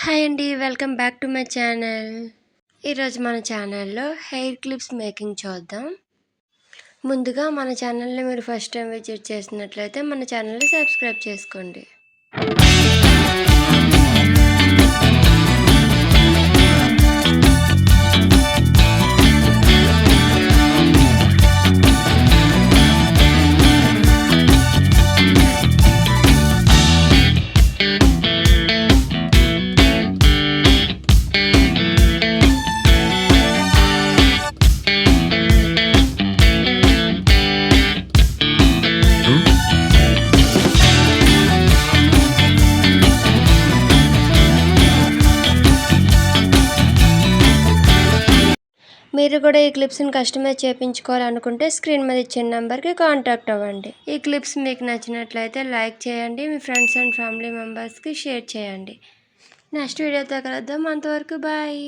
Hi అండి. Welcome back to my channel. ఈరోజు మన ఛానల్‌లో హెయిర్ క్లిప్స్ మేకింగ్ చూద్దాం. ముందుగా మన ఛానల్‌ని మీరు ఫస్ట్ టైం విజిట్ చేసినట్లయితే మన ఛానల్‌ని సబ్స్క్రైబ్ చేసుకోండి. మీరు కూడా ఈ క్లిప్స్ని కస్టమైజ్ చేయించుకోవాలనుకుంటే స్క్రీన్ మీద ఇచ్చిన నెంబర్కి కాంటాక్ట్ అవ్వండి. ఈ క్లిప్స్ మీకు నచ్చినట్లయితే లైక్ చేయండి, మీ ఫ్రెండ్స్ అండ్ ఫ్యామిలీ మెంబర్స్కి షేర్ చేయండి. నెక్స్ట్ వీడియోతో కలుద్దాం. అంతవరకు బాయ్.